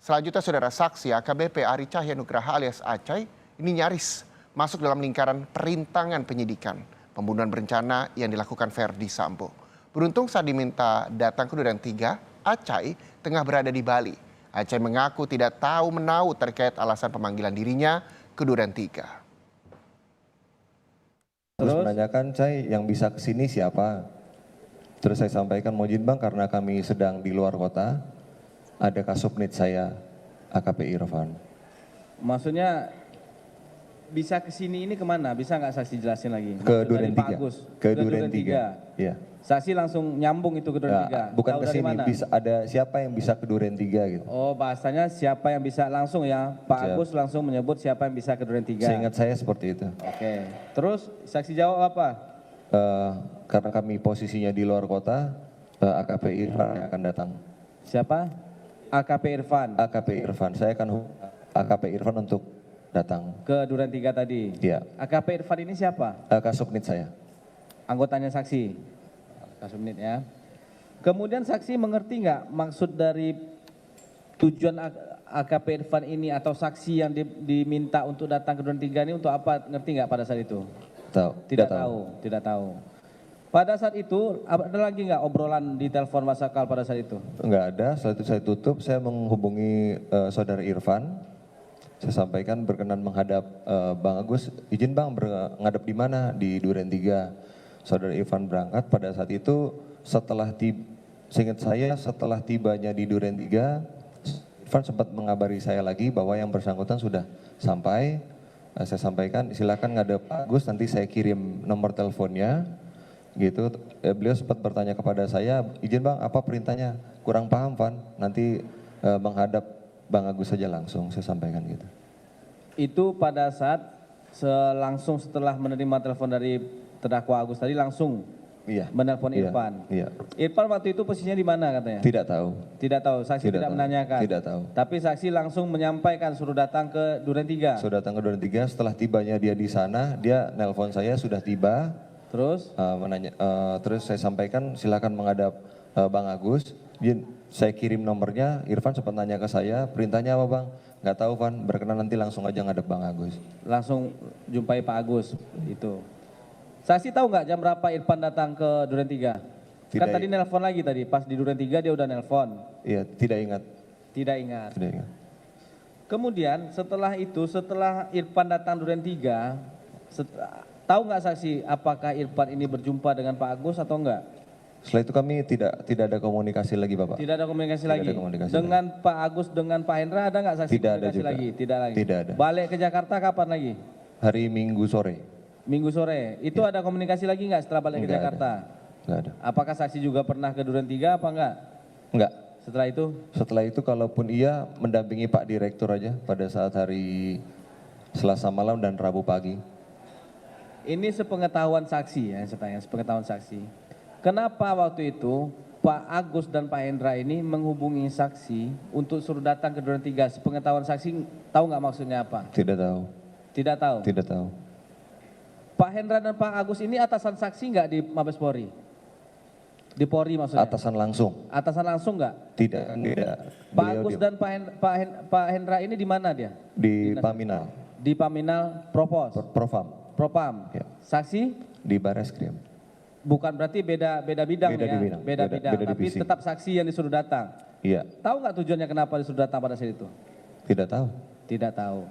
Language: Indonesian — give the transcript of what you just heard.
Selanjutnya saudara, saksi AKBP Ari Cahya Nugraha alias Acai ini nyaris masuk dalam lingkaran perintangan penyidikan pembunuhan berencana yang dilakukan Verdi Sambo. Beruntung saat diminta datang ke Duren 3, Acai tengah berada di Bali. Acai mengaku tidak tahu menahu terkait alasan pemanggilan dirinya ke Duren 3. Terus menanyakan, Cai, yang bisa kesini siapa? Terus saya sampaikan, mohon izin bang, karena kami sedang di luar kota, ada kasubnit saya, AKP Irfan. Maksudnya bisa kesini ini kemana? Bisa nggak saksi jelasin lagi? Ke Duren 3. Pak Agus. Ke Duren 3. Iya. Saksi langsung nyambung itu ke Duren 3. Bukan ke sini, bisa ada siapa yang bisa ke Duren 3 gitu. Oh, bahasanya siapa yang bisa langsung ya. Pak Agus langsung menyebut siapa yang bisa ke Duren 3. Seingat saya seperti itu. Oke. Terus saksi jawab apa? Karena kami posisinya di luar kota, AKP Irfan yang akan datang. Siapa? AKP Irfan. AKP Irfan, saya akan AKP Irfan untuk datang. Ke Duren 3 tadi? Iya. AKP Irfan ini siapa? Kasubnit saya. Anggotanya saksi? Kasubnit ya. Kemudian saksi mengerti nggak maksud dari tujuan AKP Irfan ini atau saksi yang diminta untuk datang ke Duren 3 ini untuk apa? Ngerti nggak pada saat itu? Tidak tahu. Pada saat itu ada lagi nggak obrolan di telepon wasakal pada saat itu? Enggak ada. Setelah itu saya tutup, saya menghubungi saudara Irfan. Saya sampaikan berkenan menghadap Bang Agus. Izin Bang, menghadap di mana? Di Duren 3. Saudara Irfan berangkat. Pada saat itu seingat saya setelah tibanya di Duren 3, Irfan sempat mengabari saya lagi bahwa yang bersangkutan sudah sampai. Saya sampaikan silakan ngadep Pak Agus, nanti saya kirim nomor teleponnya. Gitu, beliau sempat bertanya kepada saya, izin Bang, apa perintahnya? Kurang paham Van, nanti menghadap Bang Agus saja langsung, saya sampaikan gitu. Itu pada saat langsung setelah menerima telepon dari terdakwa Agus tadi langsung menelpon Irfan. Iya. Irfan waktu itu posisinya di mana katanya? Tidak tahu. Tidak tahu, saksi tidak menanyakan? Tidak tahu. Tapi saksi langsung menyampaikan suruh datang ke Duren 3? Sudah datang ke Duren 3, setelah tibanya dia di sana, dia nelpon saya sudah tiba. Terus? Terus saya sampaikan silakan menghadap Bang Agus. Saya kirim nomornya, Irfan sempat nanya ke saya, perintahnya apa Bang? Nggak tahu Van, berkenan nanti langsung aja ngadep Bang Agus. Langsung jumpai Pak Agus, itu. Saksi tahu nggak jam berapa Irfan datang ke Duren 3? Kan tadi nelpon lagi tadi, pas di Duren 3 dia udah nelpon. Iya, tidak ingat. Tidak ingat. Tidak ingat. Kemudian setelah itu, setelah Irfan datang Duren 3, tahu nggak saksi apakah Irfan ini berjumpa dengan Pak Agus atau enggak? Setelah itu kami tidak ada komunikasi lagi Bapak. Tidak ada komunikasi lagi? Dengan Pak Agus, dengan Pak Hendra ada nggak saksi komunikasi lagi? Tidak lagi? Tidak ada. Balik ke Jakarta kapan lagi? Hari Minggu sore. Minggu sore. Itu ada komunikasi lagi nggak setelah balik ke Jakarta? Enggak ada. Apakah saksi juga pernah ke Duren 3 apa enggak? Enggak. Setelah itu? Setelah itu kalaupun iya mendampingi Pak Direktur aja pada saat hari Selasa malam dan Rabu pagi. Ini sepengetahuan saksi ya, saya tanya, sepengetahuan saksi. Kenapa waktu itu Pak Agus dan Pak Hendra ini menghubungi saksi untuk suruh datang ke Duren 3? Sepengetahuan saksi, tahu nggak maksudnya apa? Tidak tahu. Tidak tahu? Tidak tahu. Pak Hendra dan Pak Agus ini atasan saksi nggak di Mabes Polri? Di Polri maksudnya? Atasan langsung. Atasan langsung nggak? Tidak. Pak Agus dan Pak Hendra ini di mana dia? Di Paminal. Di Paminal Propos? Propam. Ya. Saksi? Di Bareskrim. Bukan berarti beda bidang ya? Beda bidang, tapi divisi. tetap saksi yang disuruh datang? Iya. Tahu nggak tujuannya kenapa disuruh datang pada saat itu? Tidak tahu. Tidak tahu.